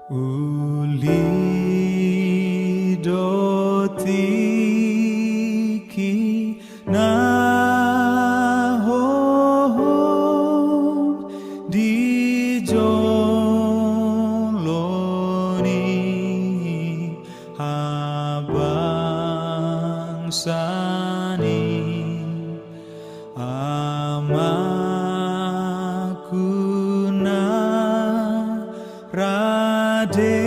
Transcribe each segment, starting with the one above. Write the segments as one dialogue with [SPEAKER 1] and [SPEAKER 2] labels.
[SPEAKER 1] Uli dotiki nahohom di joloni abang sani amakuna rade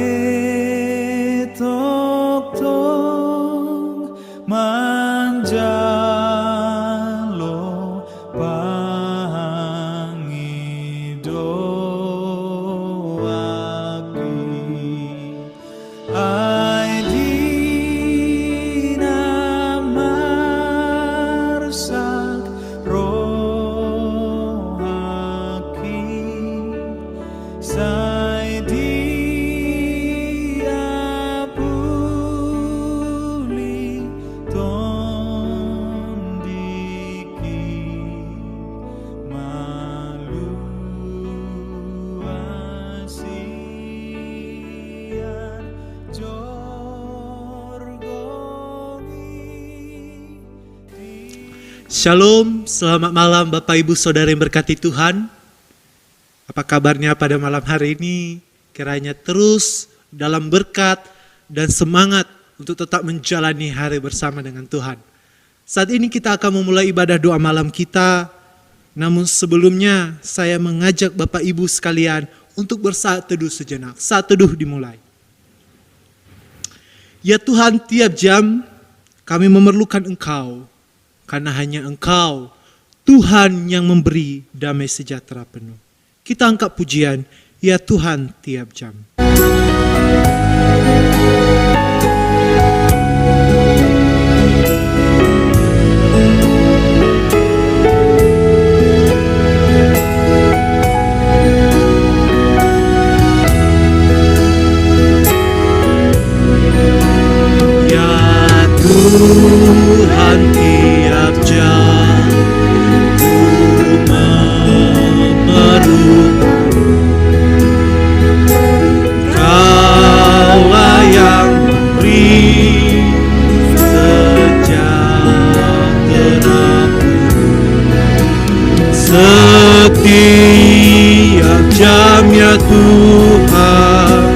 [SPEAKER 1] tok tok manjalo pangidoaki ai dina marsak rohaki sai dia puli tondiki malu asian jorgongi.
[SPEAKER 2] Shalom, selamat malam Bapak Ibu Saudara yang berkati Tuhan. Apa kabarnya pada malam hari ini? Kiranya terus dalam berkat dan semangat untuk tetap menjalani hari bersama dengan Tuhan. Saat ini kita akan memulai ibadah doa malam kita. Namun sebelumnya saya mengajak Bapak Ibu sekalian untuk bersaat teduh sejenak. Saat teduh dimulai. Ya Tuhan, tiap jam kami memerlukan Engkau. Karena hanya Engkau, Tuhan yang memberi damai sejahtera penuh. Kita angkat pujian, ya Tuhan tiap jam. Ya Tuhan tiap jam ku memerlukan Kaulah yang beri sejahtera setiap jam ya Tuhan,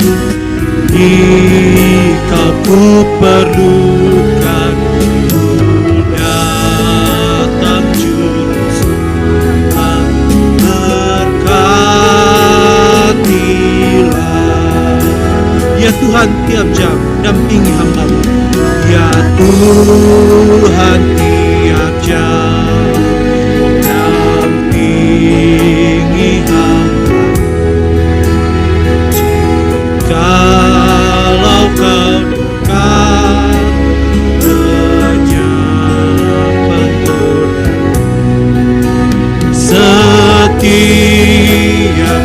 [SPEAKER 2] Engkau ku perlukan, ku datang juru selamat, berkatilah. Ya Tuhan tiap jam dampingi hamba-Mu. Ya Tuhan tiap jam dampingi hamba. Kalau Kau dekat penyampai setiap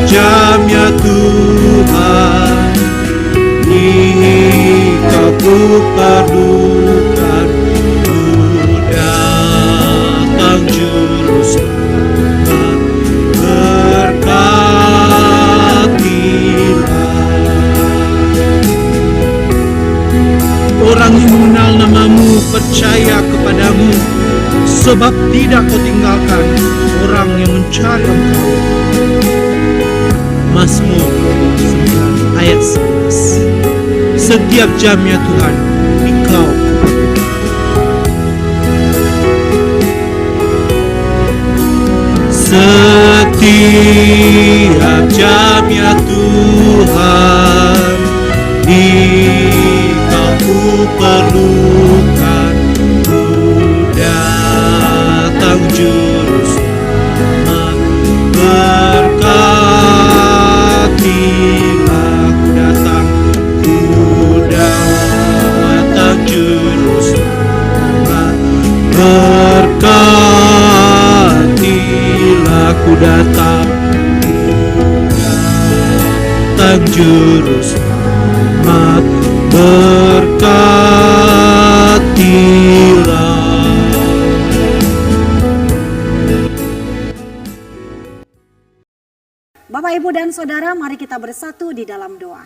[SPEAKER 2] jam ya Tuhan, Engkau ku perlukan, ku datang juru selamat, berkatilah. Orang yang mengenal nama-Mu percaya kepadamu, sebab tidak Kau tinggalkan orang yang mencari Engkau. Mazmur 9 ayat 11. Setiap jam ya Tuhan, Engkau setiap jam ya Tuhan, Engkau ku perlukan, ku datang juru selamat, berkatilah. Ku datang juru selamat, berkatilah. Ku datang juru selamat, berkatilah.
[SPEAKER 3] Bapak, Ibu, dan Saudara, mari kita bersatu di dalam doa.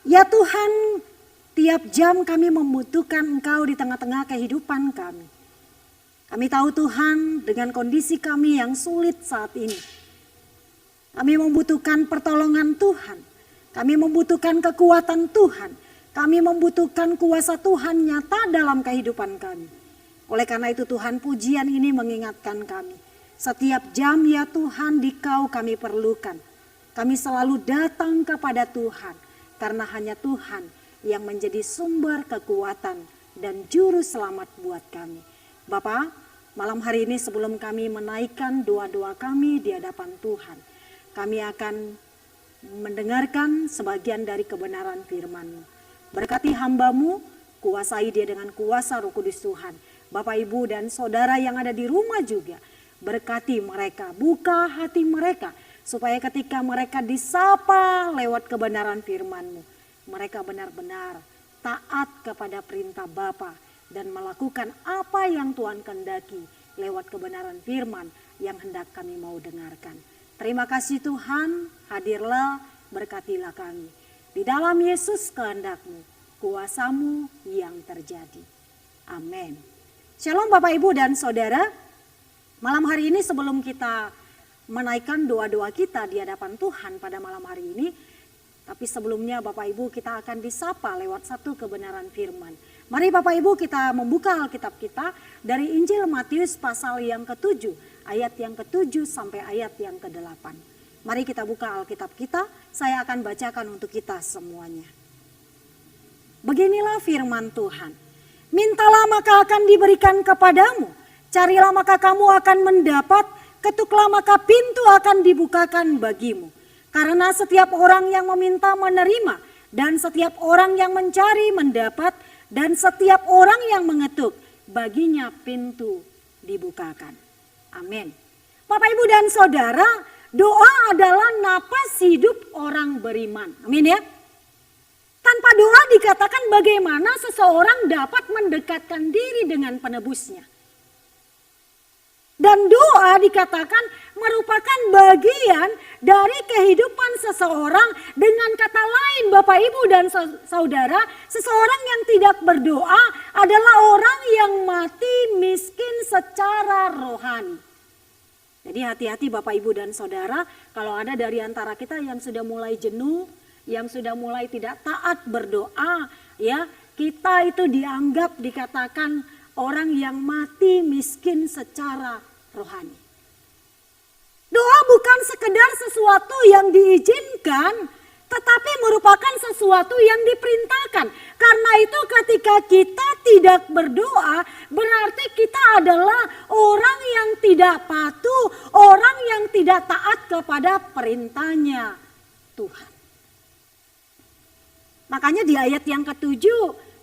[SPEAKER 3] Ya Tuhan, tiap jam kami membutuhkan Engkau di tengah-tengah kehidupan kami. Kami tahu Tuhan dengan kondisi kami yang sulit saat ini. Kami membutuhkan pertolongan Tuhan. Kami membutuhkan kekuatan Tuhan. Kami membutuhkan kuasa Tuhan nyata dalam kehidupan kami. Oleh karena itu Tuhan, pujian ini mengingatkan kami. Setiap jam ya Tuhan di Kau kami perlukan. Kami selalu datang kepada Tuhan. Karena hanya Tuhan yang menjadi sumber kekuatan dan juru selamat buat kami. Bapa, malam hari ini sebelum kami menaikkan doa-doa kami di hadapan Tuhan, kami akan mendengarkan sebagian dari kebenaran firman-Mu. Berkati hamba-Mu, kuasai dia dengan kuasa Roh Kudus Tuhan. Bapak, Ibu, dan saudara yang ada di rumah juga, berkati mereka, buka hati mereka, supaya ketika mereka disapa lewat kebenaran firman-Mu, mereka benar-benar taat kepada perintah Bapa dan melakukan apa yang Tuhan kehendaki lewat kebenaran firman yang hendak kami mau dengarkan. Terima kasih Tuhan, hadirlah, berkatilah kami. Di dalam Yesus kehendak-Mu, kuasa-Mu yang terjadi. Amin. Shalom Bapak, Ibu, dan Saudara. Malam hari ini sebelum kita menaikkan doa-doa kita di hadapan Tuhan pada malam hari ini, tapi sebelumnya Bapak Ibu kita akan disapa lewat satu kebenaran firman. Mari Bapak Ibu kita membuka Alkitab kita dari Injil Matius pasal yang ke-7, ayat yang ke-7 sampai ayat yang ke-8. Mari kita buka Alkitab kita, saya akan bacakan untuk kita semuanya. Beginilah firman Tuhan. Mintalah maka akan diberikan kepadamu, carilah maka kamu akan mendapat, ketuklah maka pintu akan dibukakan bagimu. Karena setiap orang yang meminta menerima, dan setiap orang yang mencari mendapat, dan setiap orang yang mengetuk, baginya pintu dibukakan. Amin. Bapak, Ibu, dan Saudara, doa adalah napas hidup orang beriman. Amin ya. Tanpa doa dikatakan bagaimana seseorang dapat mendekatkan diri dengan penebusnya. Dan doa dikatakan merupakan bagian dari kehidupan seseorang. Dengan kata lain Bapak, Ibu, dan Saudara, seseorang yang tidak berdoa adalah orang yang mati miskin secara rohani. Jadi hati-hati Bapak, Ibu, dan Saudara, kalau ada dari antara kita yang sudah mulai jenuh, yang sudah mulai tidak taat berdoa, ya, kita itu dianggap, dikatakan orang yang mati miskin secara rohani. Doa bukan sekedar sesuatu yang diizinkan, tetapi merupakan sesuatu yang diperintahkan. Karena itu ketika kita tidak berdoa, berarti kita adalah orang yang tidak patuh, orang yang tidak taat kepada perintahnya Tuhan. Makanya di ayat yang ke-7,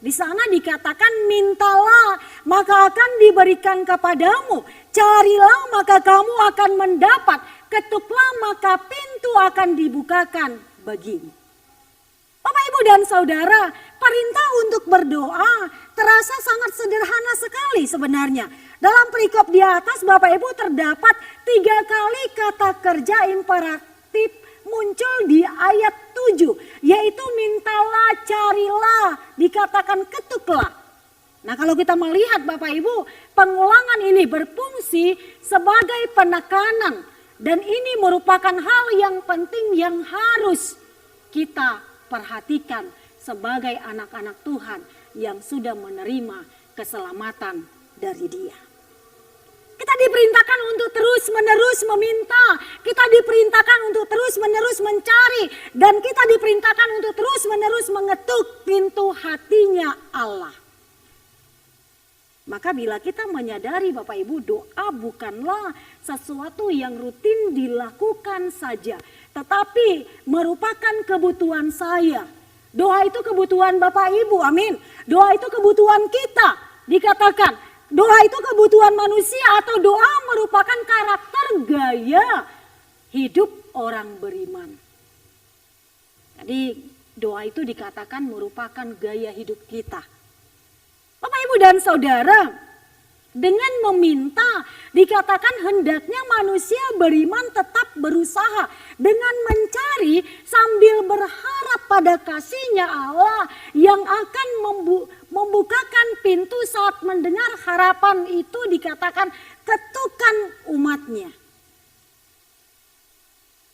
[SPEAKER 3] di sana dikatakan mintalah maka akan diberikan kepadamu, carilah maka kamu akan mendapat, ketuklah maka pintu akan dibukakan bagimu. Bapak, Ibu, dan Saudara, perintah untuk berdoa terasa sangat sederhana sekali sebenarnya. Dalam perikop di atas Bapak Ibu terdapat 3 kali kata kerja imperatif muncul di ayat 7, yaitu mintalah, carilah, dikatakan ketuklah. Nah, kalau kita melihat Bapak Ibu, pengulangan ini berfungsi sebagai penekanan dan ini merupakan hal yang penting yang harus kita perhatikan sebagai anak-anak Tuhan yang sudah menerima keselamatan dari Dia. Kita diperintahkan untuk terus-menerus meminta, kita diperintahkan untuk terus-menerus mencari, dan kita diperintahkan untuk terus-menerus mengetuk pintu hatinya Allah. Maka bila kita menyadari Bapak Ibu, doa bukanlah sesuatu yang rutin dilakukan saja, tetapi merupakan kebutuhan saya. Doa itu kebutuhan Bapak Ibu, amin. Doa itu kebutuhan kita, dikatakan. Doa itu kebutuhan manusia atau doa merupakan karakter gaya hidup orang beriman. Jadi doa itu dikatakan merupakan gaya hidup kita. Bapak, Ibu, dan Saudara, dengan meminta dikatakan hendaknya manusia beriman tetap berusaha dengan mencari sambil berharap pada tanda kasih-Nya Allah yang akan membukakan pintu saat mendengar harapan itu dikatakan ketukan umat-Nya.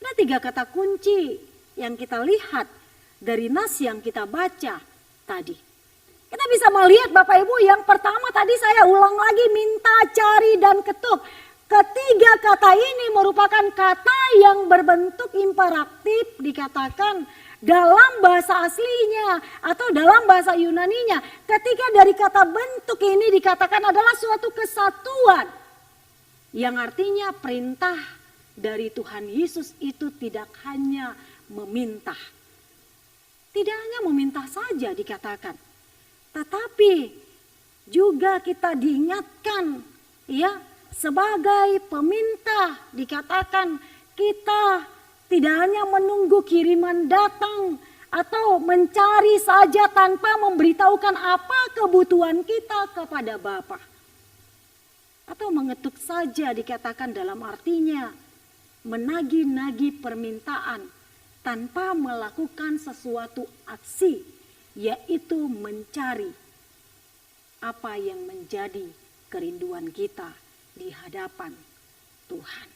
[SPEAKER 3] Ada 3 kata kunci yang kita lihat dari nas yang kita baca tadi. Kita bisa melihat Bapak Ibu, yang pertama tadi saya ulang lagi, minta, cari, dan ketuk. Ketiga kata ini merupakan kata yang berbentuk imperatif, dikatakan dalam bahasa aslinya atau dalam bahasa Yunaninya. Ketika dari kata bentuk ini dikatakan adalah suatu kesatuan, yang artinya perintah dari Tuhan Yesus itu tidak hanya meminta. Tidak hanya meminta saja dikatakan, tetapi juga kita diingatkan ya, sebagai peminta dikatakan kita tidak hanya menunggu kiriman datang atau mencari saja tanpa memberitahukan apa kebutuhan kita kepada Bapa. Atau mengetuk saja dikatakan dalam artinya menagih-nagih permintaan tanpa melakukan sesuatu aksi, yaitu mencari apa yang menjadi kerinduan kita di hadapan Tuhan.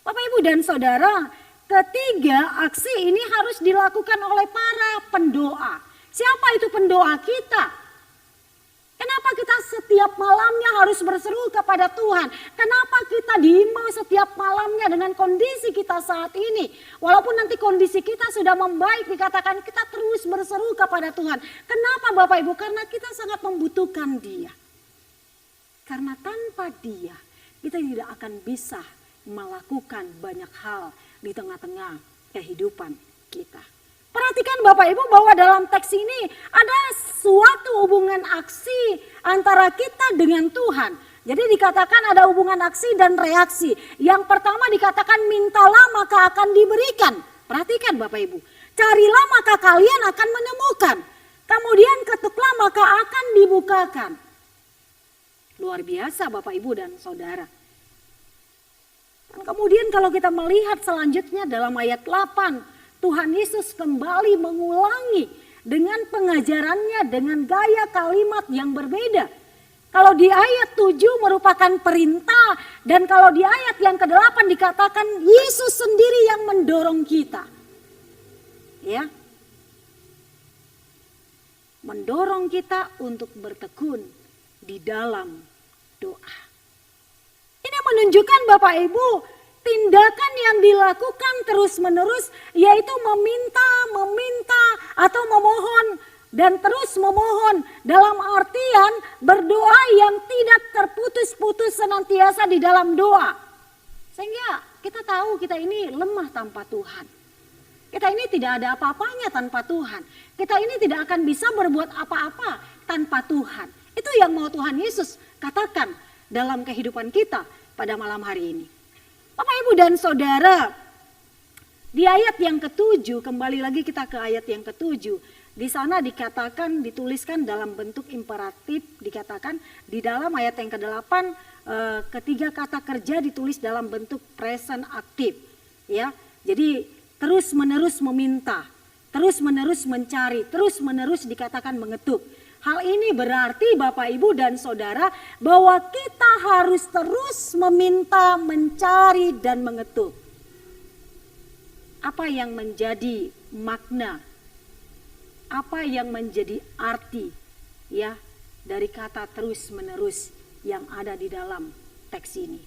[SPEAKER 3] Bapak, Ibu, dan Saudara, ketiga aksi ini harus dilakukan oleh para pendoa. Siapa itu pendoa kita? Kenapa kita setiap malamnya harus berseru kepada Tuhan? Kenapa kita diimbau setiap malamnya dengan kondisi kita saat ini? Walaupun nanti kondisi kita sudah membaik, dikatakan kita terus berseru kepada Tuhan. Kenapa Bapak Ibu? Karena kita sangat membutuhkan Dia. Karena tanpa Dia, kita tidak akan bisa melakukan banyak hal di tengah-tengah kehidupan kita. Perhatikan Bapak Ibu bahwa dalam teks ini ada suatu hubungan aksi antara kita dengan Tuhan. Jadi dikatakan ada hubungan aksi dan reaksi. Yang pertama dikatakan mintalah maka akan diberikan. Perhatikan Bapak Ibu. Carilah maka kalian akan menemukan. Kemudian ketuklah maka akan dibukakan. Luar biasa Bapak Ibu dan Saudara. Dan kemudian kalau kita melihat selanjutnya dalam ayat 8. Tuhan Yesus kembali mengulangi dengan pengajarannya dengan gaya kalimat yang berbeda. Kalau di ayat 7 merupakan perintah, dan kalau di ayat yang ke-8 dikatakan Yesus sendiri yang mendorong kita. Ya. Mendorong kita untuk bertekun di dalam doa. Ini menunjukkan Bapak Ibu, tindakan yang dilakukan terus-menerus yaitu meminta atau memohon dan terus memohon, dalam artian berdoa yang tidak terputus-putus senantiasa di dalam doa. Sehingga kita tahu kita ini lemah tanpa Tuhan. Kita ini tidak ada apa-apanya tanpa Tuhan. Kita ini tidak akan bisa berbuat apa-apa tanpa Tuhan. Itu yang mau Tuhan Yesus katakan dalam kehidupan kita pada malam hari ini. Bapak, Ibu, dan Saudara, di ayat yang ke-7, kembali lagi kita ke ayat yang ke-7. Di sana dikatakan, dituliskan dalam bentuk imperatif, dikatakan di dalam ayat yang ke-8, ketiga kata kerja ditulis dalam bentuk present aktif. Ya, jadi terus menerus meminta, terus menerus mencari, terus menerus dikatakan mengetuk. Hal ini berarti Bapak, Ibu, dan Saudara bahwa kita harus terus meminta, mencari, dan mengetuk. Apa yang menjadi makna, apa yang menjadi arti ya dari kata terus menerus yang ada di dalam teks ini.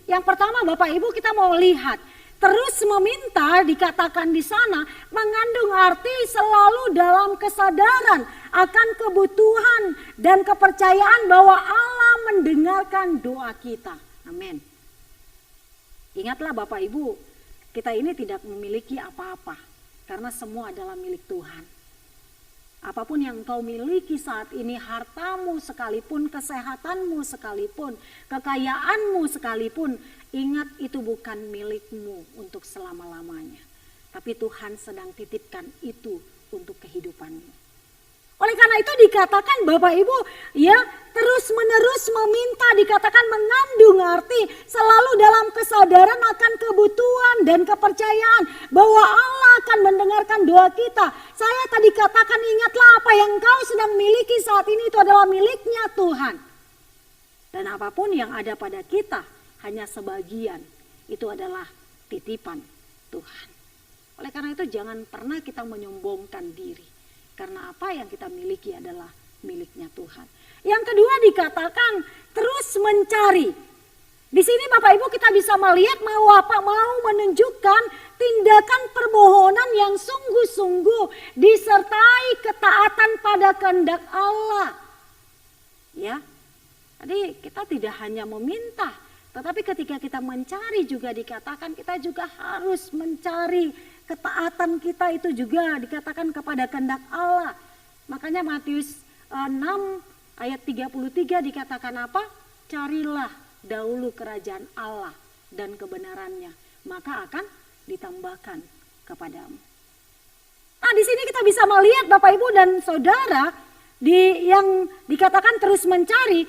[SPEAKER 3] Yang pertama Bapak Ibu, kita mau lihat terus meminta dikatakan di sana mengandung arti selalu dalam kesadaran akan kebutuhan dan kepercayaan bahwa Allah mendengarkan doa kita. Amin. Ingatlah Bapak Ibu, kita ini tidak memiliki apa-apa karena semua adalah milik Tuhan. Apapun yang kau miliki saat ini, hartamu sekalipun, kesehatanmu sekalipun, kekayaanmu sekalipun, ingat itu bukan milikmu untuk selama-lamanya. Tapi Tuhan sedang titipkan itu untuk kehidupanmu. Oleh karena itu dikatakan Bapak Ibu, ya terus menerus meminta dikatakan mengandung arti selalu dalam kesadaran akan kebutuhan dan kepercayaan bahwa Allah akan mendengarkan dengan doa kita. Saya tadi katakan, ingatlah apa yang engkau sedang miliki saat ini itu adalah miliknya Tuhan. Dan apapun yang ada pada kita hanya sebagian, itu adalah titipan Tuhan. Oleh karena itu jangan pernah kita menyombongkan diri. Karena apa yang kita miliki adalah miliknya Tuhan. Yang kedua dikatakan terus mencari. Di sini Bapak Ibu kita bisa melihat mau menunjukkan tindakan permohonan yang sungguh-sungguh disertai ketaatan pada kehendak Allah. Ya. Jadi kita tidak hanya meminta, tetapi ketika kita mencari juga dikatakan kita juga harus mencari ketaatan kita itu juga dikatakan kepada kehendak Allah. Makanya Matius 6 ayat 33 dikatakan apa? Carilah dahulu kerajaan Allah dan kebenarannya, maka akan ditambahkan kepadamu. Nah, di sini kita bisa melihat Bapak Ibu dan Saudara yang dikatakan terus mencari,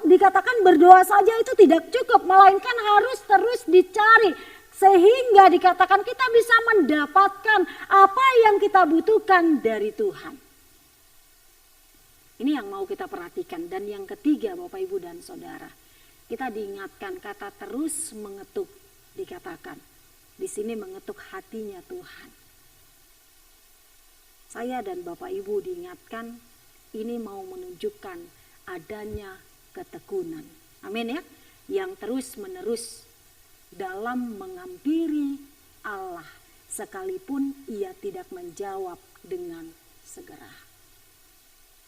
[SPEAKER 3] dikatakan berdoa saja itu tidak cukup, melainkan harus terus dicari sehingga dikatakan kita bisa mendapatkan apa yang kita butuhkan dari Tuhan. Ini yang mau kita perhatikan. Dan yang ketiga Bapak Ibu dan Saudara, kita diingatkan kata terus mengetuk, dikatakan di sini mengetuk hatinya Tuhan. Saya dan Bapak Ibu diingatkan ini mau menunjukkan adanya ketekunan. Amin ya. Yang terus menerus dalam menghampiri Allah sekalipun ia tidak menjawab dengan segera.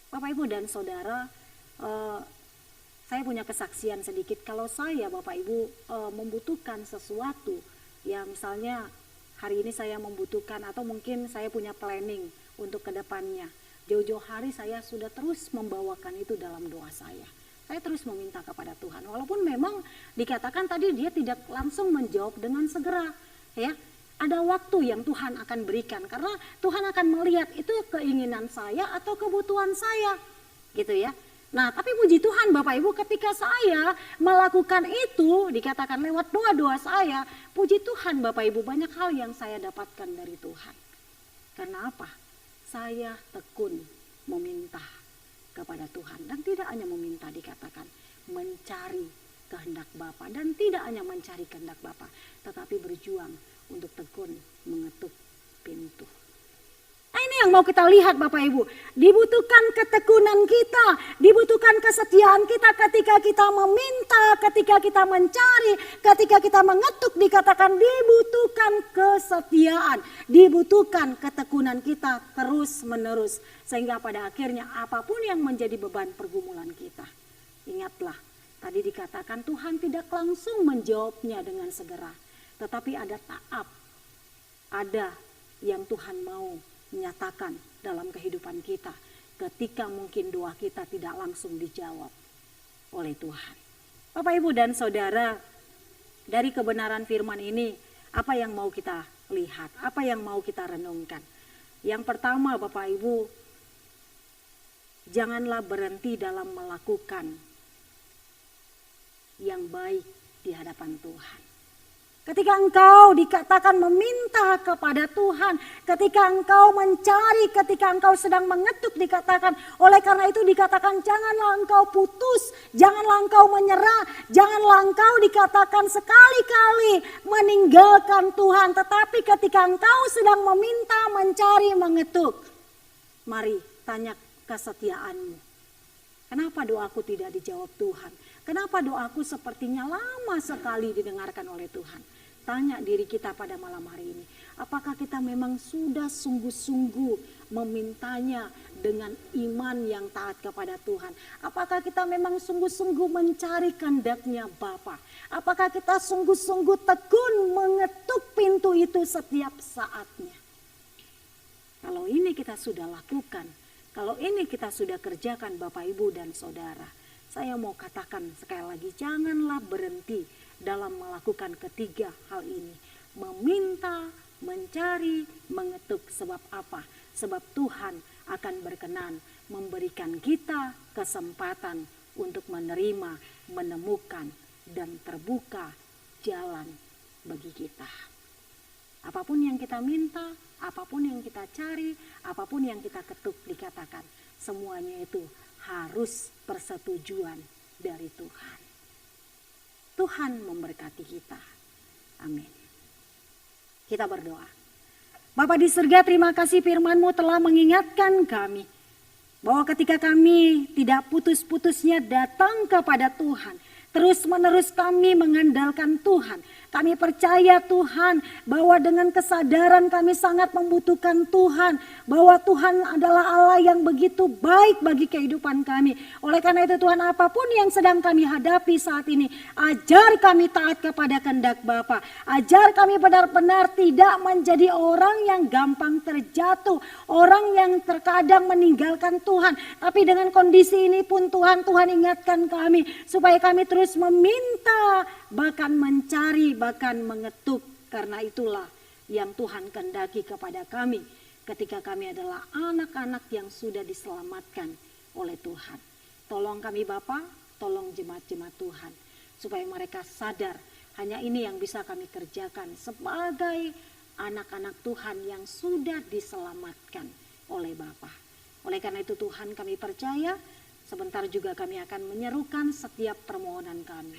[SPEAKER 3] Bapak Ibu dan Saudara, saya punya kesaksian sedikit. Kalau saya Bapak Ibu membutuhkan sesuatu, ya misalnya hari ini saya membutuhkan atau mungkin saya punya planning untuk kedepannya. Jauh-jauh hari saya sudah terus membawakan itu dalam doa saya. Saya terus meminta kepada Tuhan. Walaupun memang dikatakan tadi dia tidak langsung menjawab dengan segera. Ya, ada waktu yang Tuhan akan berikan. Karena Tuhan akan melihat itu keinginan saya atau kebutuhan saya. Gitu ya. Nah, tapi puji Tuhan Bapak Ibu ketika saya melakukan itu, dikatakan lewat doa-doa saya, puji Tuhan Bapak Ibu banyak hal yang saya dapatkan dari Tuhan. Karena apa? Saya tekun meminta kepada Tuhan. Dan tidak hanya meminta, dikatakan mencari kehendak Bapa. Dan tidak hanya mencari kehendak Bapa, tetapi berjuang untuk tekun mengetuk pintu. Nah, ini yang mau kita lihat Bapak Ibu. Dibutuhkan ketekunan kita, dibutuhkan kesetiaan kita ketika kita meminta, ketika kita mencari, ketika kita mengetuk, dikatakan dibutuhkan kesetiaan, dibutuhkan ketekunan kita terus menerus. Sehingga pada akhirnya apapun yang menjadi beban pergumulan kita, ingatlah tadi dikatakan Tuhan tidak langsung menjawabnya dengan segera. Tetapi ada tahap, ada yang Tuhan mau menyatakan dalam kehidupan kita ketika mungkin doa kita tidak langsung dijawab oleh Tuhan. Bapak Ibu dan Saudara, dari kebenaran firman ini apa yang mau kita lihat, apa yang mau kita renungkan? Yang pertama Bapak Ibu, janganlah berhenti dalam melakukan yang baik di hadapan Tuhan. Ketika engkau dikatakan meminta kepada Tuhan, ketika engkau mencari, ketika engkau sedang mengetuk dikatakan, oleh karena itu dikatakan janganlah engkau putus, janganlah engkau menyerah, janganlah engkau dikatakan sekali-kali meninggalkan Tuhan. Tetapi ketika engkau sedang meminta, mencari, mengetuk, mari tanya kesetiaanmu. Kenapa doaku tidak dijawab Tuhan? Kenapa doaku sepertinya lama sekali didengarkan oleh Tuhan? Tanya diri kita pada malam hari ini. Apakah kita memang sudah sungguh-sungguh memintanya dengan iman yang taat kepada Tuhan? Apakah kita memang sungguh-sungguh mencari kehendak-Nya Bapa? Apakah kita sungguh-sungguh tekun mengetuk pintu itu setiap saatnya? Kalau ini kita sudah lakukan, kalau ini kita sudah kerjakan Bapak Ibu dan Saudara, saya mau katakan sekali lagi, janganlah berhenti dalam melakukan ketiga hal ini. Meminta, mencari, mengetuk. Sebab apa? Sebab Tuhan akan berkenan memberikan kita kesempatan untuk menerima, menemukan, dan terbuka jalan bagi kita. Apapun yang kita minta, apapun yang kita cari, apapun yang kita ketuk dikatakan, semuanya itu harus persetujuan dari Tuhan. Tuhan memberkati kita. Amin. Kita berdoa. Bapa di surga, terima kasih firman-Mu telah mengingatkan kami bahwa ketika kami tidak putus-putusnya datang kepada Tuhan, terus-menerus kami mengandalkan Tuhan. Kami percaya Tuhan bahwa dengan kesadaran kami sangat membutuhkan Tuhan. Bahwa Tuhan adalah Allah yang begitu baik bagi kehidupan kami. Oleh karena itu Tuhan, apapun yang sedang kami hadapi saat ini, ajar kami taat kepada kehendak Bapa. Ajar kami benar-benar tidak menjadi orang yang gampang terjatuh. Orang yang terkadang meninggalkan Tuhan. Tapi dengan kondisi ini pun Tuhan ingatkan kami supaya kami terus meminta, bahkan mencari, bahkan mengetuk. Karena itulah yang Tuhan kehendaki kepada kami ketika kami adalah anak-anak yang sudah diselamatkan oleh Tuhan. Tolong kami Bapa, tolong jemaat-jemaat Tuhan, supaya mereka sadar hanya ini yang bisa kami kerjakan sebagai anak-anak Tuhan yang sudah diselamatkan oleh Bapa. Oleh karena itu Tuhan, kami percaya sebentar juga kami akan menyerukan setiap permohonan kami.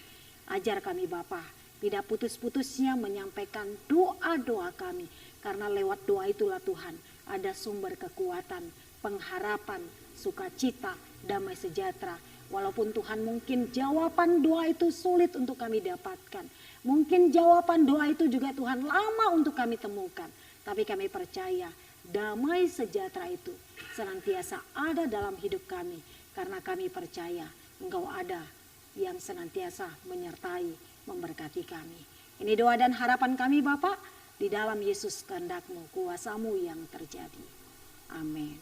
[SPEAKER 3] Ajar kami Bapa, tidak putus-putusnya menyampaikan doa-doa kami. Karena lewat doa itulah Tuhan, ada sumber kekuatan, pengharapan, sukacita, damai sejahtera. Walaupun Tuhan mungkin jawaban doa itu sulit untuk kami dapatkan. Mungkin jawaban doa itu juga Tuhan lama untuk kami temukan. Tapi kami percaya damai sejahtera itu senantiasa ada dalam hidup kami. Karena kami percaya Engkau ada yang senantiasa menyertai, memberkati kami. Ini doa dan harapan kami Bapa, di dalam Yesus kehendak-Mu, kuasa-Mu yang terjadi. Amin.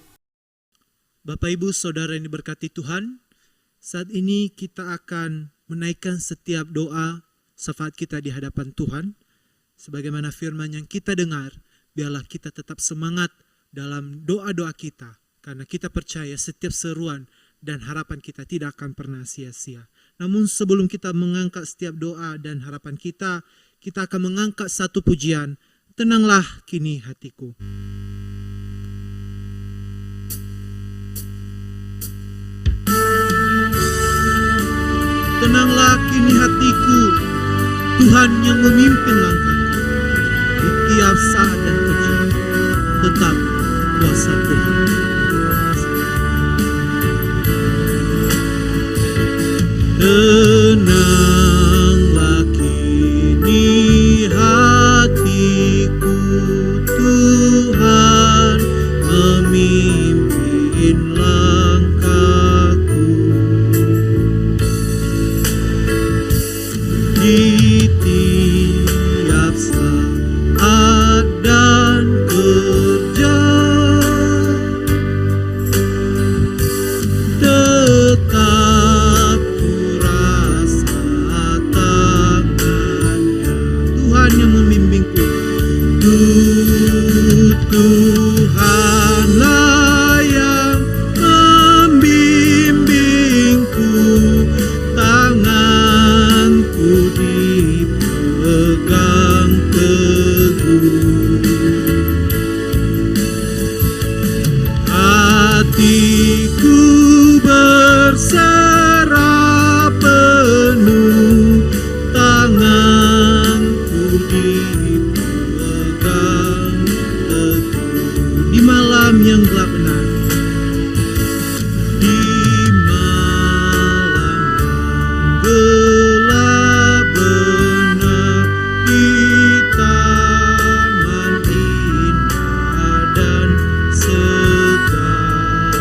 [SPEAKER 2] Bapak Ibu Saudara yang diberkati Tuhan, saat ini kita akan menaikkan setiap doa syafaat kita di hadapan Tuhan. Sebagaimana firman yang kita dengar, biarlah kita tetap semangat dalam doa-doa kita. Karena kita percaya setiap seruan dan harapan kita tidak akan pernah sia-sia. Namun sebelum kita mengangkat setiap doa dan harapan kita akan mengangkat satu pujian. Tenanglah kini hatiku. Tenanglah kini hatiku, Tuhan yang memimpin langkahku. Di tiap saat dan kerja, tetap kuasa Tuhan. Tenanglah kini hatiku, Tuhan memimpin langkahku. Di tiap saat dan kerja, tetap ku rasa tangannya. Tuhan yang membimbingku. Tuhanlah yang membimbingku, tanganku dipegang teguh. Hatiku berserah penuh, tanganku dipegang teguh. Di malam yang gelap benar, di malam gelap benar, di taman indah dan segar,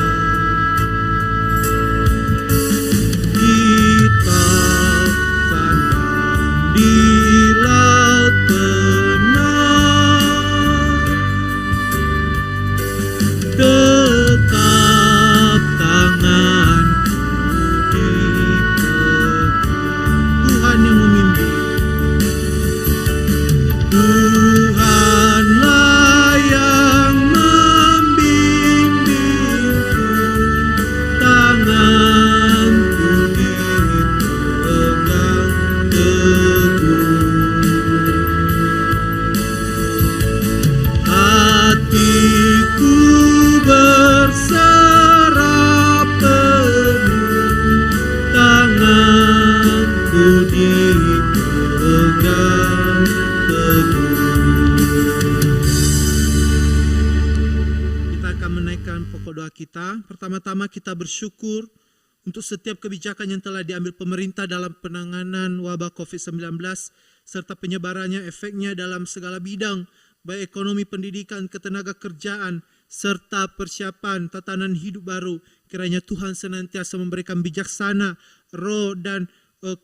[SPEAKER 2] kita pandang di laut tenang, tetap tanganku dipegang. Tuhan yang memimpin. Tuhanlah yang membimbingku, tanganku dipegang teguh. Hati akan menaikkan pokok doa kita. Pertama-tama kita bersyukur untuk setiap kebijakan yang telah diambil pemerintah dalam penanganan wabah COVID-19 serta penyebarannya efeknya dalam segala bidang, baik ekonomi, pendidikan, ketenaga kerjaan, serta persiapan tatanan hidup baru. Kiranya Tuhan senantiasa memberikan bijaksana, roh dan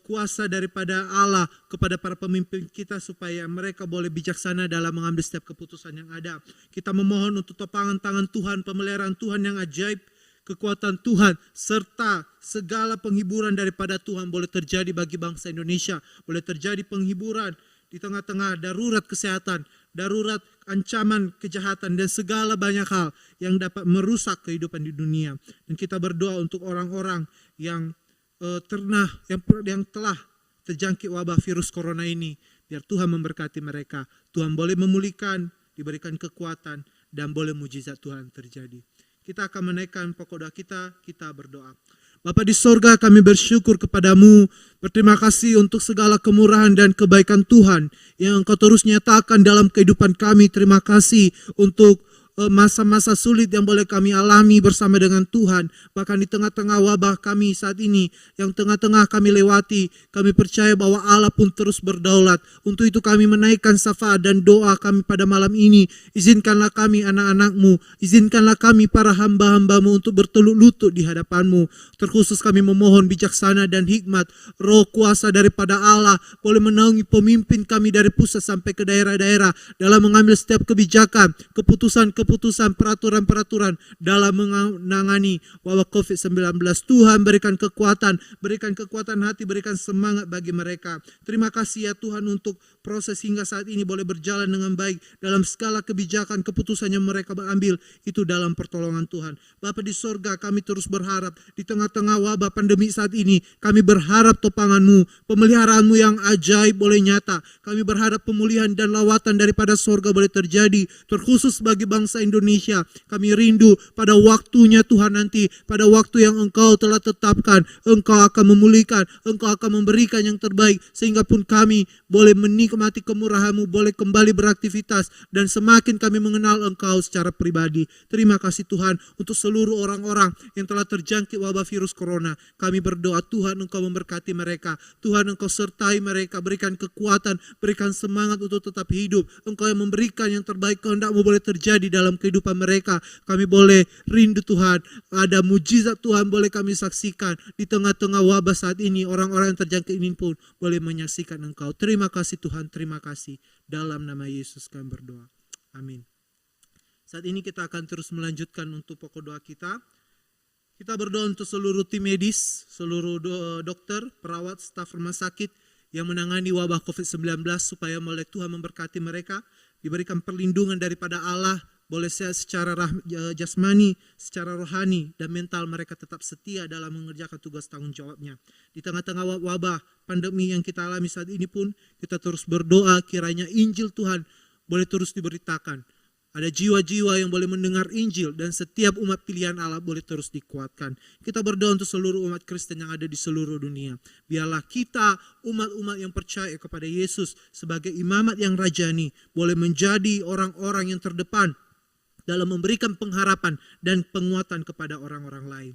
[SPEAKER 2] kuasa daripada Allah kepada para pemimpin kita supaya mereka boleh bijaksana dalam mengambil setiap keputusan yang ada. Kita memohon untuk topangan tangan Tuhan, pemeliharaan Tuhan yang ajaib, kekuatan Tuhan, serta segala penghiburan daripada Tuhan boleh terjadi bagi bangsa Indonesia. Boleh terjadi penghiburan di tengah-tengah darurat kesehatan, darurat ancaman kejahatan dan segala banyak hal yang dapat merusak kehidupan di dunia. Dan kita berdoa untuk orang-orang yang yang telah terjangkit wabah virus corona ini. Biar Tuhan memberkati mereka. Tuhan boleh memulihkan, diberikan kekuatan, dan boleh mujizat Tuhan terjadi. Kita akan menaikkan pokok doa kita berdoa. Bapa di sorga, kami bersyukur kepadamu, berterima kasih untuk segala kemurahan dan kebaikan Tuhan yang Engkau terus nyatakan dalam kehidupan kami. Terima kasih untuk masa-masa sulit yang boleh kami alami bersama dengan Tuhan. Bahkan di tengah-tengah wabah kami saat ini, yang tengah-tengah kami lewati, kami percaya bahwa Allah pun terus berdaulat. Untuk itu kami menaikkan syafaat dan doa kami pada malam ini. Izinkanlah kami anak-anak-Mu, izinkanlah kami para hamba-hamba-Mu untuk berteluk lutut di hadapan-Mu. Terkhusus kami memohon bijaksana dan hikmat, roh kuasa daripada Allah boleh menaungi pemimpin kami dari pusat sampai ke daerah-daerah dalam mengambil setiap kebijakan, keputusan, peraturan-peraturan dalam menangani wabah COVID-19. Tuhan berikan kekuatan hati, berikan semangat bagi mereka. Terima kasih ya Tuhan untuk proses hingga saat ini boleh berjalan dengan baik dalam segala kebijakan, keputusan yang mereka ambil itu dalam pertolongan Tuhan. Bapa di sorga, kami terus berharap di tengah-tengah wabah pandemi saat ini, kami berharap topangan-Mu, pemeliharaan-Mu yang ajaib boleh nyata. Kami berharap pemulihan dan lawatan daripada sorga boleh terjadi, terkhusus bagi bangsa Indonesia. Kami rindu pada waktunya Tuhan nanti, pada waktu yang Engkau telah tetapkan, Engkau akan memulihkan, Engkau akan memberikan yang terbaik, sehingga pun kami boleh menikmati kemurahan-Mu, boleh kembali beraktivitas, dan semakin kami mengenal Engkau secara pribadi. Terima kasih Tuhan untuk seluruh orang-orang yang telah terjangkit wabah virus corona. Kami berdoa Tuhan Engkau memberkati mereka, Tuhan Engkau sertai mereka, berikan kekuatan, berikan semangat untuk tetap hidup. Engkau yang memberikan yang terbaik, kehendak-Mu boleh terjadi dalam kehidupan mereka. Kami boleh rindu Tuhan, ada mujizat Tuhan boleh kami saksikan di tengah-tengah wabah saat ini. Orang-orang yang terjangkit ini pun boleh menyaksikan Engkau. Terima kasih Tuhan, terima kasih. Dalam nama Yesus kami berdoa. Amin. Saat ini kita akan terus melanjutkan untuk pokok doa kita. Kita berdoa untuk seluruh tim medis, seluruh dokter, perawat, staf rumah sakit yang menangani wabah COVID-19 supaya oleh Tuhan memberkati mereka, diberikan perlindungan daripada Allah, boleh sehat secara jasmani, secara rohani, dan mental mereka tetap setia dalam mengerjakan tugas tanggung jawabnya. Di tengah-tengah wabah pandemi yang kita alami saat ini pun, kita terus berdoa kiranya Injil Tuhan boleh terus diberitakan. Ada jiwa-jiwa yang boleh mendengar Injil dan setiap umat pilihan Allah boleh terus dikuatkan. Kita berdoa untuk seluruh umat Kristen yang ada di seluruh dunia. Biarlah kita umat-umat yang percaya kepada Yesus sebagai imamat yang rajani boleh menjadi orang-orang yang terdepan dalam memberikan pengharapan dan penguatan kepada orang-orang lain.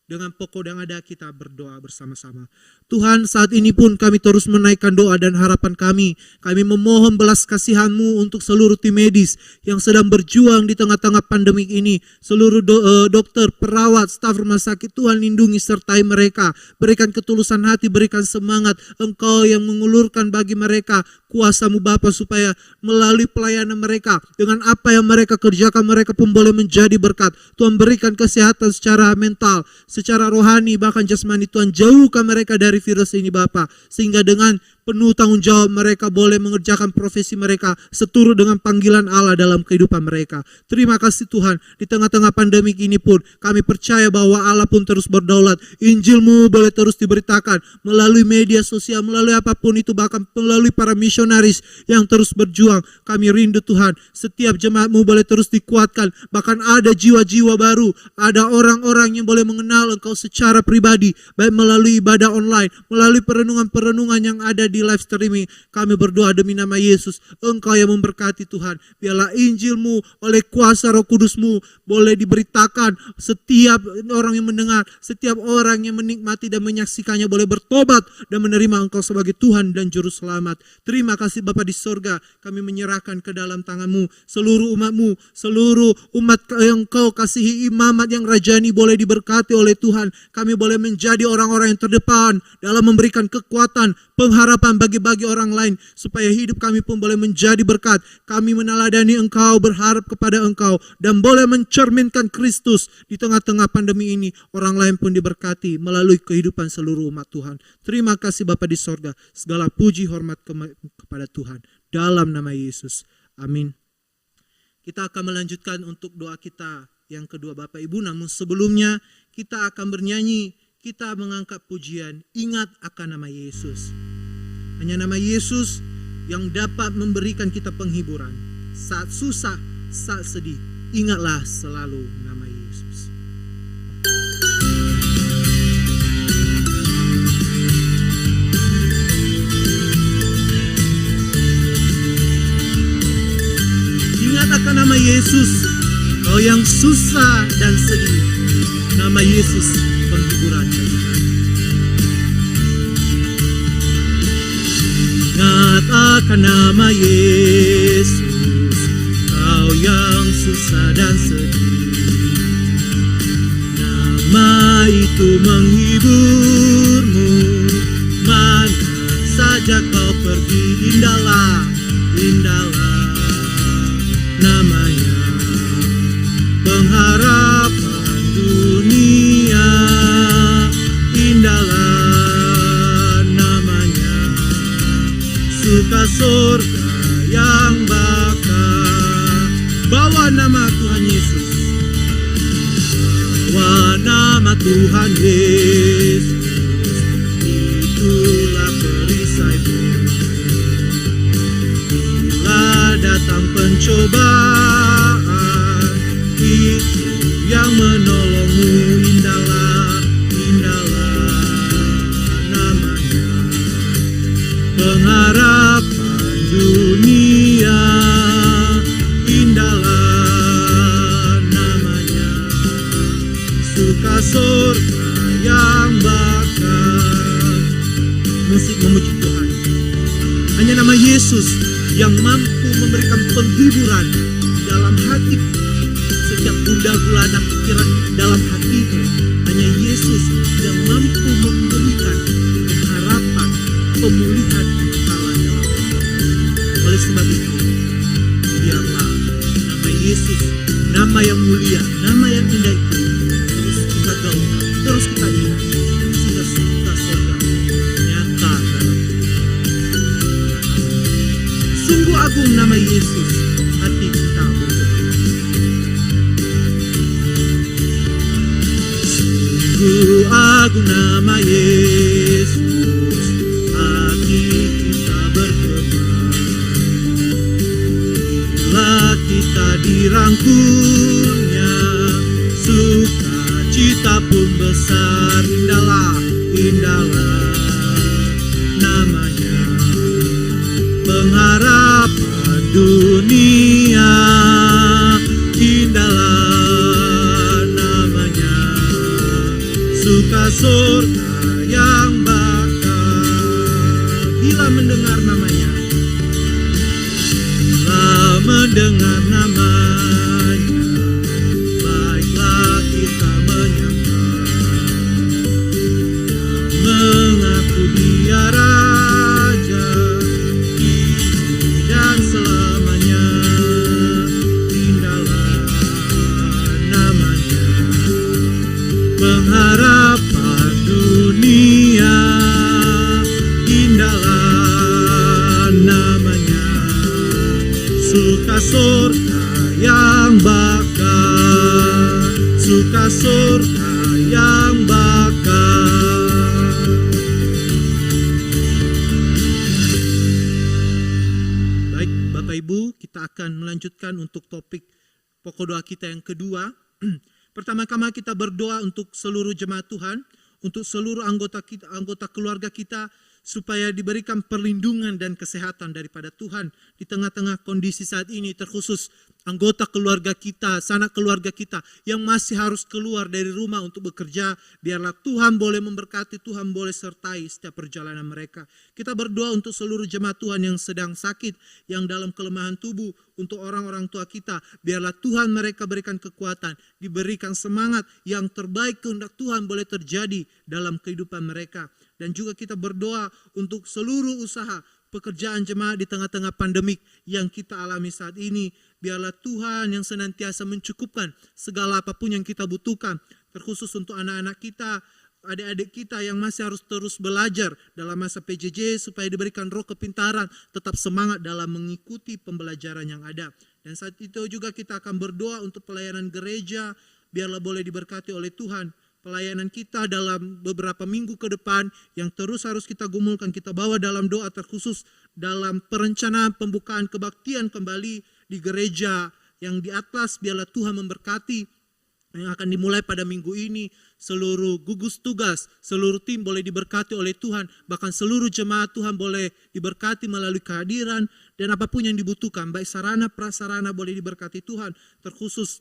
[SPEAKER 2] Dengan pokok yang ada kita berdoa bersama-sama. Tuhan, saat ini pun kami terus menaikkan doa dan harapan kami. Kami memohon belas kasihan-Mu untuk seluruh tim medis yang sedang berjuang di tengah-tengah pandemik ini. Seluruh dokter, perawat, staf rumah sakit, Tuhan lindungi sertai mereka. Berikan ketulusan hati, berikan semangat. Engkau yang mengulurkan bagi mereka kuasa-Mu Bapa supaya melalui pelayanan mereka, dengan apa yang mereka kerjakan, mereka pun boleh menjadi berkat. Tuhan berikan kesehatan secara mental, secara rohani, bahkan jasmani. Tuhan jauhkan mereka dari virus ini Bapa, sehingga dengan penuh tanggung jawab mereka boleh mengerjakan profesi mereka seturut dengan panggilan Allah dalam kehidupan mereka. Terima kasih Tuhan, di tengah-tengah pandemi ini pun kami percaya bahwa Allah pun terus berdaulat. Injil-Mu boleh terus diberitakan melalui media sosial, melalui apapun itu, bahkan melalui para misionaris yang terus berjuang. Kami rindu Tuhan, setiap jemaat-Mu boleh terus dikuatkan, bahkan ada jiwa-jiwa baru, ada orang-orang yang boleh mengenal Engkau secara pribadi, baik melalui ibadah online, melalui perenungan-perenungan yang ada di live streaming, kami berdoa demi nama Yesus, Engkau yang memberkati Tuhan. Biarlah Injil-Mu oleh kuasa Roh Kudus-Mu boleh diberitakan, setiap orang yang mendengar, setiap orang yang menikmati dan menyaksikannya boleh bertobat dan menerima Engkau sebagai Tuhan dan Juru Selamat. Terima kasih Bapa di sorga, kami menyerahkan ke dalam tangan-Mu seluruh umat-Mu, seluruh umat yang Engkau kasihi, imamat yang rajani boleh diberkati oleh Tuhan. Kami boleh menjadi orang-orang yang terdepan dalam memberikan kekuatan, pengharapan bagi orang lain, supaya hidup kami pun boleh menjadi berkat. Kami meneladani Engkau, berharap kepada Engkau, dan boleh mencerminkan Kristus di tengah-tengah pandemi ini. Orang lain pun diberkati melalui kehidupan seluruh umat Tuhan. Terima kasih Bapa di sorga, segala puji hormat kepada Tuhan. Dalam nama Yesus, amin. Kita akan melanjutkan untuk doa kita yang kedua Bapak Ibu, namun sebelumnya kita akan bernyanyi, kita mengangkat pujian, ingat akan nama Yesus. Hanya nama Yesus yang dapat memberikan kita penghiburan. Saat susah, saat sedih, ingatlah selalu nama Yesus. Ingat akan nama Yesus, kau yang susah dan sedih. Nama Yesus penghiburan bagi kita. Ingat akan nama Yesus, kau yang susah dan sedih. Nama itu menghiburmu, mana saja kau pergi. Indahlah, indahlah namanya, pengharapan dunia. Indahlah namanya, suka surga yang bakal. Bawa nama Tuhan Yesus, bawa nama Tuhan Yesus, itulah perisaimu. Bila datang pencobaan, itu yang menolongmu. Indahlah, indahlah namanya, pengharapan dunia. Indahlah namanya, suka surga yang bakal. Musik memuji Tuhan. Hanya nama Yesus yang mampu memberikan penghiburan dalam hati kita. Setiap gundah gulana pikiran dalam hatimu, hanya Yesus yang mampu memberikan pengharapan, pemulihan kala dalam hidup. Oleh sebab itu, biarlah nama Yesus, nama yang mulia, nama yang indah itu terus kita gaungkan, terus kita ingat, sehingga surga nyata dalam hidup. Sungguh agung nama Yesus, hati kita berdoa. Sungguh agung nama Yesus, hati kita bergema. Bila kita dirangkulnya, sukacita pun besar. Indahlah, indahlah namanya, pengharapan dunia. Indahlah namanya, suka surga yang bakal. Bila mendengar namanya, bila mendengar namanya, baiklah kita menyapa dan mengaku Dia Raja kini dan selamanya. Indahlah namanya, pengharapan dunia. Indahlah namanya, suka surga yang bakal. Suka surga yang bakal. Baik Bapak Ibu, kita akan melanjutkan untuk topik pokok doa kita yang kedua. Pertama-tama kita berdoa untuk seluruh jemaat Tuhan, untuk seluruh anggota kita, anggota keluarga kita, supaya diberikan perlindungan dan kesehatan daripada Tuhan di tengah-tengah kondisi saat ini, terkhusus anggota keluarga kita, sanak keluarga kita yang masih harus keluar dari rumah untuk bekerja. Biarlah Tuhan boleh memberkati, Tuhan boleh sertai setiap perjalanan mereka. Kita berdoa untuk seluruh jemaat Tuhan yang sedang sakit, yang dalam kelemahan tubuh, untuk orang-orang tua kita. Biarlah Tuhan mereka berikan kekuatan, diberikan semangat, yang terbaik kehendak Tuhan boleh terjadi dalam kehidupan mereka. Dan juga kita berdoa untuk seluruh usaha pekerjaan jemaat di tengah-tengah pandemik yang kita alami saat ini. Biarlah Tuhan yang senantiasa mencukupkan segala apapun yang kita butuhkan, terkhusus untuk anak-anak kita, adik-adik kita yang masih harus terus belajar dalam masa PJJ, supaya diberikan roh kepintaran, tetap semangat dalam mengikuti pembelajaran yang ada. Dan saat itu juga kita akan berdoa untuk pelayanan gereja, biarlah boleh diberkati oleh Tuhan. Pelayanan kita dalam beberapa minggu ke depan yang terus harus kita gumulkan, kita bawa dalam doa, terkhusus dalam perencanaan pembukaan kebaktian kembali di gereja yang di Atlas. Biarlah Tuhan memberkati yang akan dimulai pada minggu ini. Seluruh gugus tugas, seluruh tim boleh diberkati oleh Tuhan. Bahkan seluruh jemaat Tuhan boleh diberkati melalui kehadiran, dan apapun yang dibutuhkan, baik sarana prasarana boleh diberkati Tuhan, terkhusus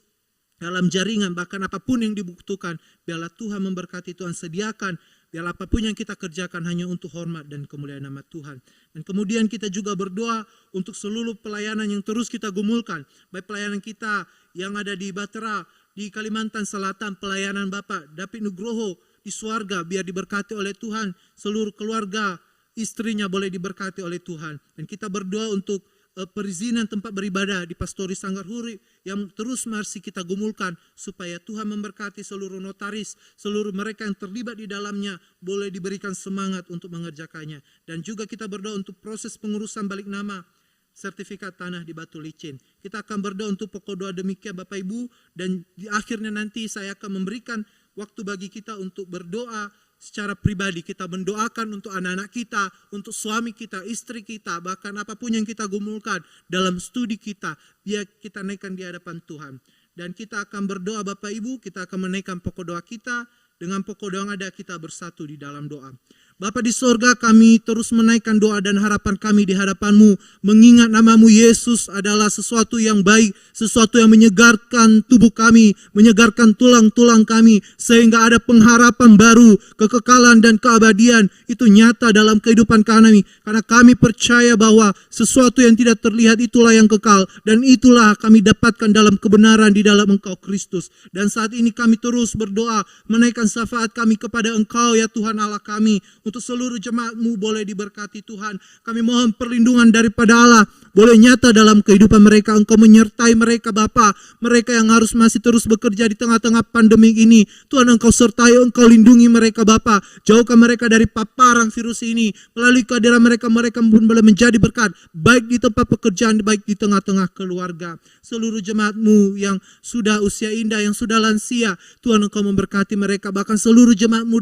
[SPEAKER 2] dalam jaringan, bahkan apapun yang dibutuhkan, biarlah Tuhan memberkati, Tuhan sediakan. Biarlah apapun yang kita kerjakan hanya untuk hormat dan kemuliaan nama Tuhan. Dan kemudian kita juga berdoa untuk seluruh pelayanan yang terus kita gumulkan. Baik pelayanan kita yang ada di Batera, di Kalimantan Selatan, pelayanan Bapak David Nugroho di Suarga, biar diberkati oleh Tuhan. Seluruh keluarga, istrinya boleh diberkati oleh Tuhan. Dan kita berdoa untuk perizinan tempat beribadah di Pastori Sanggar Huri yang terus masih kita gumulkan, supaya Tuhan memberkati seluruh notaris, seluruh mereka yang terlibat di dalamnya boleh diberikan semangat untuk mengerjakannya. Dan juga kita berdoa untuk proses pengurusan balik nama sertifikat tanah di Batu Licin. Kita akan berdoa untuk pokok doa demikian Bapak Ibu, dan di akhirnya nanti saya akan memberikan waktu bagi kita untuk berdoa secara pribadi. Kita mendoakan untuk anak-anak kita, untuk suami kita, istri kita, bahkan apapun yang kita gumulkan dalam studi kita, biar kita naikkan di hadapan Tuhan. Dan kita akan berdoa Bapak Ibu, kita akan menaikkan pokok doa kita. Dengan pokok doa yang ada, kita bersatu di dalam doa. Bapa di sorga, kami terus menaikkan doa dan harapan kami di hadapan-Mu, mengingat nama-Mu Yesus adalah sesuatu yang baik, sesuatu yang menyegarkan tubuh kami, menyegarkan tulang-tulang kami, sehingga ada pengharapan baru, kekekalan dan keabadian itu nyata dalam kehidupan kami, karena kami percaya bahwa sesuatu yang tidak terlihat itulah yang kekal, dan itulah kami dapatkan dalam kebenaran di dalam Engkau Kristus. Dan saat ini kami terus berdoa, menaikkan syafaat kami kepada Engkau ya Tuhan Allah kami, untuk seluruh jemaat-Mu boleh diberkati Tuhan. Kami mohon perlindungan daripada Allah boleh nyata dalam kehidupan mereka. Engkau menyertai mereka Bapa, mereka yang harus masih terus bekerja di tengah-tengah pandemi ini. Tuhan Engkau sertai, Engkau lindungi mereka Bapa, jauhkan mereka dari paparan virus ini. Melalui kehadiran mereka, mereka pun boleh menjadi berkat, baik di tempat pekerjaan, baik di tengah-tengah keluarga. Seluruh jemaat-Mu yang sudah usia indah, yang sudah lansia, Tuhan Engkau memberkati mereka. Bahkan seluruh jemaat-Mu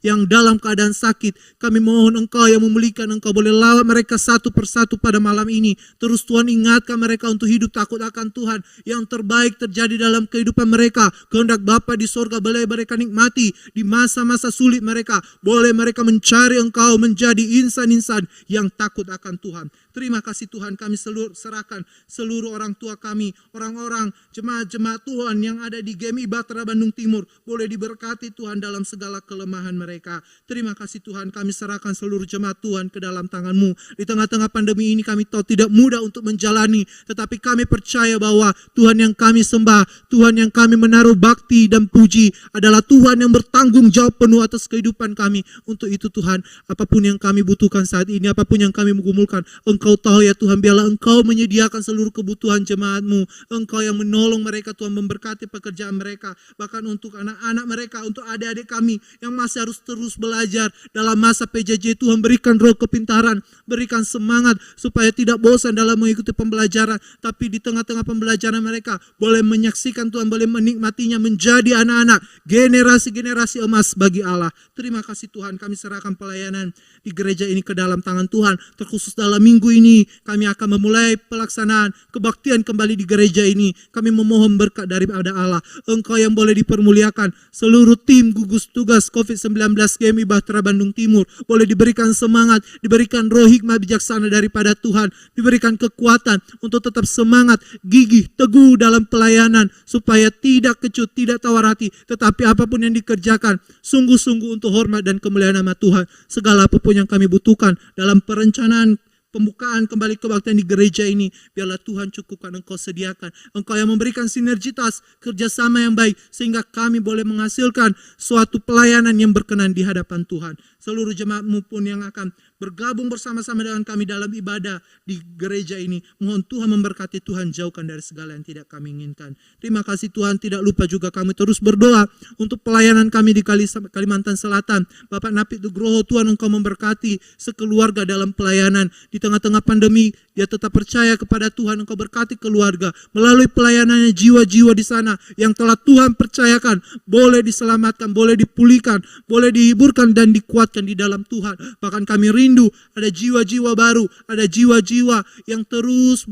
[SPEAKER 2] yang dalam keadaan sakit, kami mohon Engkau yang memulihkan, Engkau boleh lawat mereka satu persatu pada malam ini. Terus Tuhan ingatkan mereka untuk hidup takut akan Tuhan. Yang terbaik terjadi dalam kehidupan mereka. Kehendak Bapa di sorga boleh mereka nikmati di masa-masa sulit mereka. Boleh mereka mencari Engkau, menjadi insan-insan yang takut akan Tuhan. Terima kasih Tuhan, kami serahkan seluruh orang tua kami, orang-orang jemaat-jemaat Tuhan yang ada di GMI Batera Bandung Timur, boleh diberkati Tuhan dalam segala kelemahan mereka. Terima kasih Tuhan, kami serahkan seluruh jemaat Tuhan ke dalam tangan-Mu. Di tengah-tengah pandemi ini kami tahu tidak mudah untuk menjalani, tetapi kami percaya bahwa Tuhan yang kami sembah, Tuhan yang kami menaruh bakti dan puji adalah Tuhan yang bertanggung jawab penuh atas kehidupan kami. Untuk itu Tuhan, apapun yang kami butuhkan saat ini, apapun yang kami menggumulkan, Engkau tahu ya Tuhan. Biarlah Engkau menyediakan seluruh kebutuhan jemaat-Mu. Engkau yang menolong mereka Tuhan, memberkati pekerjaan mereka, bahkan untuk anak-anak mereka, untuk adik-adik kami yang masih harus terus belajar dalam masa PJJ. Tuhan berikan roh kepintaran, berikan semangat supaya tidak bosan dalam mengikuti pembelajaran, tapi di tengah-tengah pembelajaran mereka boleh menyaksikan Tuhan, boleh menikmatinya, menjadi anak-anak generasi-generasi emas bagi Allah. Terima kasih Tuhan, kami serahkan pelayanan di gereja ini ke dalam tangan Tuhan, terkhusus dalam minggu ini kami akan memulai pelaksanaan kebaktian kembali di gereja ini. Kami memohon berkat daripada Allah. Engkau yang boleh dipermuliakan. Seluruh tim gugus tugas COVID-19 GMI Bahtera Bandung Timur boleh diberikan semangat, diberikan roh hikmat bijaksana daripada Tuhan, diberikan kekuatan untuk tetap semangat, gigih, teguh dalam pelayanan, supaya tidak kecut, tidak tawar hati, tetapi apapun yang dikerjakan sungguh-sungguh untuk hormat dan kemuliaan nama Tuhan. Segala apapun yang kami butuhkan dalam perencanaan pembukaan kembali kebaktian di gereja ini, biarlah Tuhan cukupkan, Engkau sediakan. Engkau yang memberikan sinergitas kerjasama yang baik, sehingga kami boleh menghasilkan suatu pelayanan yang berkenan di hadapan Tuhan. Seluruh jemaat-Mu pun yang akan bergabung bersama-sama dengan kami dalam ibadah di gereja ini, mohon Tuhan memberkati, Tuhan jauhkan dari segala yang tidak kami inginkan. Terima kasih Tuhan, tidak lupa juga kami terus berdoa untuk pelayanan kami di Kalimantan Selatan. Bapak Napit Nugroho, Tuhan Engkau memberkati sekeluarga dalam pelayanan. Di tengah-tengah pandemi, dia tetap percaya kepada Tuhan. Engkau berkati keluarga melalui pelayanannya, jiwa-jiwa di sana yang telah Tuhan percayakan boleh diselamatkan, boleh dipulihkan, boleh dihiburkan dan dikuatkan di dalam Tuhan. Bahkan kami rindu ada jiwa-jiwa baru, ada jiwa-jiwa yang terus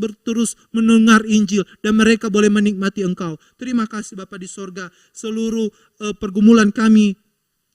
[SPEAKER 2] mendengar Injil dan mereka boleh menikmati Engkau. Terima kasih Bapa di sorga. Seluruh pergumulan kami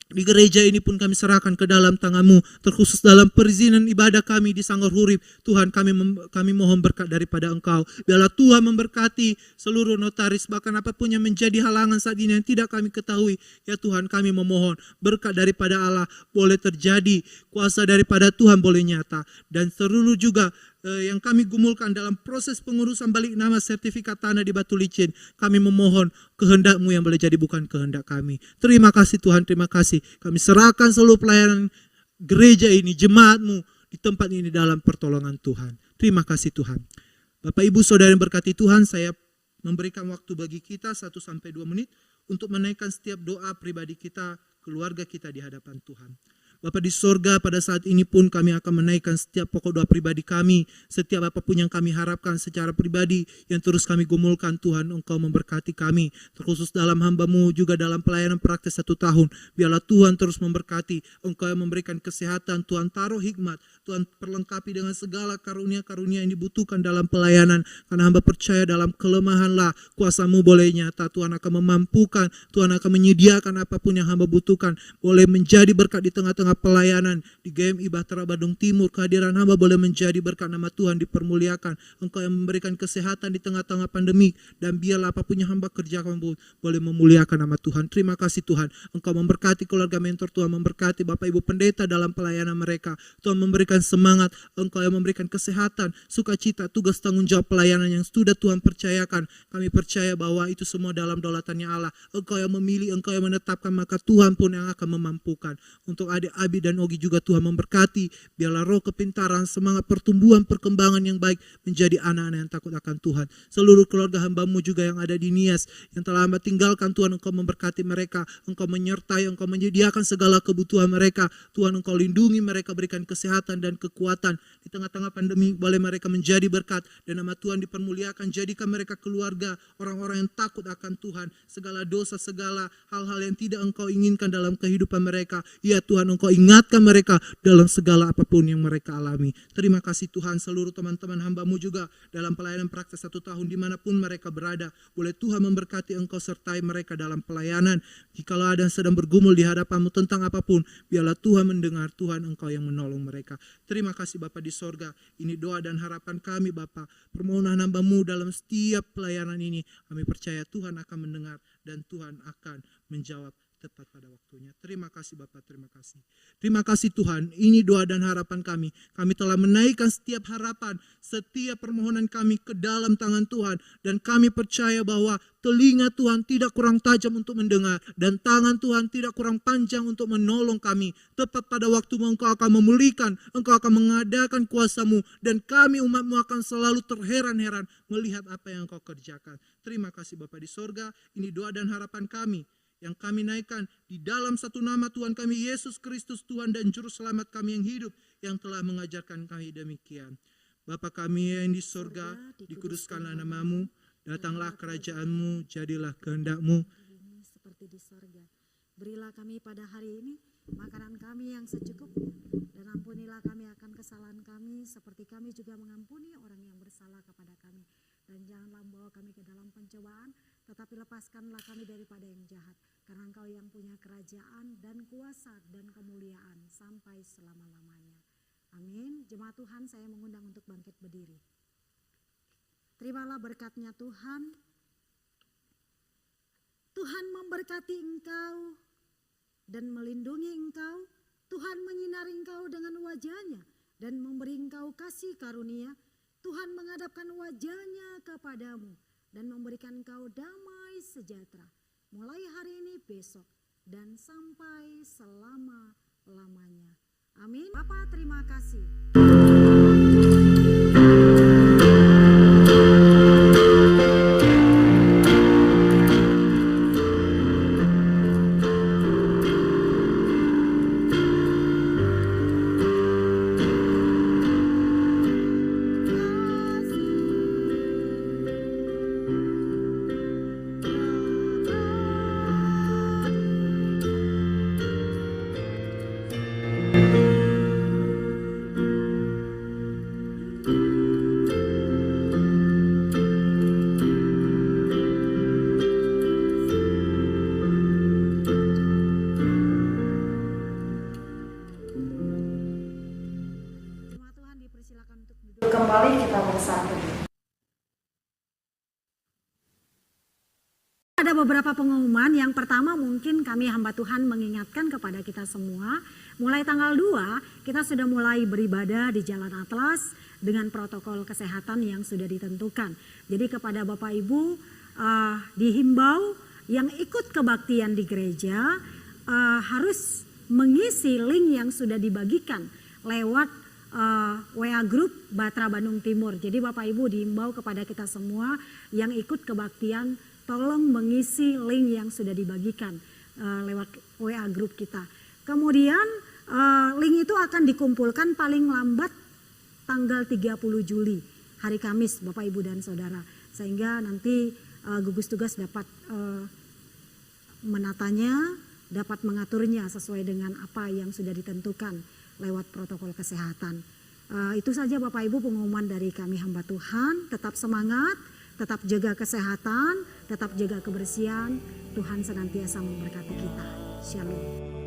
[SPEAKER 2] di gereja ini pun kami serahkan ke dalam tangan-Mu, terkhusus dalam perizinan ibadah kami di Sangor Hurib. Tuhan, kami mohon berkat daripada Engkau. Biarlah Tuhan memberkati seluruh notaris, bahkan apapun yang menjadi halangan saat ini yang tidak kami ketahui. Ya Tuhan, kami memohon berkat daripada Allah boleh terjadi, kuasa daripada Tuhan boleh nyata, dan seluruh juga yang kami gumulkan dalam proses pengurusan balik nama sertifikat tanah di Batu Licin, kami memohon kehendak-Mu yang boleh jadi bukan kehendak kami. Terima kasih Tuhan, terima kasih. Kami serahkan seluruh pelayanan gereja ini, jemaat-Mu di tempat ini dalam pertolongan Tuhan. Terima kasih Tuhan. Bapak Ibu Saudara yang berkati Tuhan, saya memberikan waktu bagi kita 1-2 menit untuk menaikkan setiap doa pribadi kita, keluarga kita di hadapan Tuhan. Bapa di sorga, pada saat ini pun kami akan menaikkan setiap pokok doa pribadi kami, setiap apapun yang kami harapkan secara pribadi yang terus kami gumulkan. Tuhan, Engkau memberkati kami, terkhusus dalam hamba-Mu juga dalam pelayanan praktis 1 tahun. Biarlah Tuhan terus memberkati, Engkau yang memberikan kesehatan, Tuhan taruh hikmat, Tuhan perlengkapi dengan segala karunia-karunia yang dibutuhkan dalam pelayanan. Karena hamba percaya dalam kelemahanlah kuasa-Mu boleh nyata. Tuhan akan memampukan, Tuhan akan menyediakan apapun yang hamba butuhkan, boleh menjadi berkat di tengah-tengah pelayanan di GMI Bahtera Bandung Timur. Kehadiran hamba boleh menjadi berkat, nama Tuhan dipermuliakan. Engkau yang memberikan kesehatan di tengah-tengah pandemi, dan biarlah apapun yang hamba kerjakan boleh memuliakan nama Tuhan. Terima kasih Tuhan, Engkau memberkati keluarga mentor, Tuhan memberkati Bapak Ibu pendeta dalam pelayanan mereka. Tuhan memberikan semangat, Engkau yang memberikan kesehatan, sukacita, tugas tanggung jawab pelayanan yang sudah Tuhan percayakan. Kami percaya bahwa itu semua dalam daulatannya Allah. Engkau yang memilih, Engkau yang menetapkan, maka Tuhan pun yang akan memampukan. Untuk adik Abi dan Ogi juga Tuhan memberkati. Biarlah roh kepintaran, semangat pertumbuhan, perkembangan yang baik menjadi anak-anak yang takut akan Tuhan. Seluruh keluarga hamba-Mu juga yang ada di Nias, yang telah hamba tinggalkan, Tuhan Engkau memberkati mereka. Engkau menyertai, Engkau menyediakan segala kebutuhan mereka. Tuhan Engkau lindungi mereka, berikan kesehatan dan kekuatan. Di tengah-tengah pandemi boleh mereka menjadi berkat, dan nama Tuhan dipermuliakan. Jadikan mereka keluarga orang-orang yang takut akan Tuhan. Segala dosa, segala hal-hal yang tidak Engkau inginkan dalam kehidupan mereka, ya Tuhan Engkau ingatkan mereka dalam segala apapun yang mereka alami. Terima kasih Tuhan. Seluruh teman-teman hamba-Mu juga dalam pelayanan praktis 1 tahun dimanapun mereka berada, boleh Tuhan memberkati, Engkau sertai mereka dalam pelayanan. Jikalau ada yang sedang bergumul di hadapan-Mu tentang apapun, biarlah Tuhan mendengar, Tuhan Engkau yang menolong mereka. Terima kasih Bapa di sorga. Ini doa dan harapan kami Bapa. Permohonan hamba-Mu dalam setiap pelayanan ini, kami percaya Tuhan akan mendengar dan Tuhan akan menjawab tepat pada waktunya. Terima kasih Bapak, terima kasih. Terima kasih Tuhan, ini doa dan harapan kami. Kami telah menaikkan setiap harapan, setiap permohonan kami ke dalam tangan Tuhan. Dan kami percaya bahwa telinga Tuhan tidak kurang tajam untuk mendengar, dan tangan Tuhan tidak kurang panjang untuk menolong kami. Tepat pada waktu Engkau akan memulihkan, Engkau akan mengadakan kuasa-Mu, dan kami umat-Mu akan selalu terheran-heran melihat apa yang Engkau kerjakan. Terima kasih Bapak di sorga, ini doa dan harapan kami yang kami naikkan di dalam satu nama Tuhan kami Yesus Kristus, Tuhan dan Juru Selamat kami yang hidup, yang telah mengajarkan kami demikian. Bapa kami yang di sorga, dikuduskanlah nama-Mu, datanglah kerajaan-Mu, jadilah kehendak-Mu
[SPEAKER 3] seperti di sorga. Berilah kami pada hari ini makanan kami yang secukupnya, dan ampunilah kami akan kesalahan kami seperti kami juga mengampuni orang yang bersalah kepada kami. Dan janganlah membawa kami ke dalam pencobaan, tetapi lepaskanlah kami daripada yang jahat. Karena Engkau yang punya kerajaan dan kuasa dan kemuliaan sampai selama-lamanya. Amin. Jemaat Tuhan, saya mengundang untuk bangkit berdiri. Terimalah berkat-Nya Tuhan. Tuhan memberkati engkau dan melindungi engkau. Tuhan menyinari engkau dengan wajah-Nya dan memberi engkau kasih karunia. Tuhan menghadapkan wajah-Nya kepadamu dan memberikan engkau damai sejahtera. Mulai hari ini, besok, dan sampai selama-lamanya. Amin. Bapa, terima kasih. Kembali kita bersatu. Ada beberapa pengumuman. Yang pertama, mungkin kami hamba Tuhan mengingatkan kepada kita semua, mulai tanggal 2 kita sudah mulai beribadah di Jalan Atlas dengan protokol kesehatan yang sudah ditentukan. Jadi kepada Bapak Ibu dihimbau yang ikut kebaktian di gereja harus mengisi link yang sudah dibagikan lewat WA Group Batra Bandung Timur. Jadi Bapak Ibu diimbau kepada kita semua yang ikut kebaktian, tolong mengisi link yang sudah dibagikan lewat WA Group kita. Kemudian link itu akan dikumpulkan paling lambat tanggal 30 Juli, hari Kamis, Bapak Ibu dan Saudara. Sehingga nanti gugus tugas dapat menatanya, dapat mengaturnya sesuai dengan apa yang sudah ditentukan lewat protokol kesehatan. Itu saja Bapak Ibu pengumuman dari kami hamba Tuhan. Tetap semangat, tetap jaga kesehatan, tetap jaga kebersihan. Tuhan senantiasa memberkati kita. Shalom.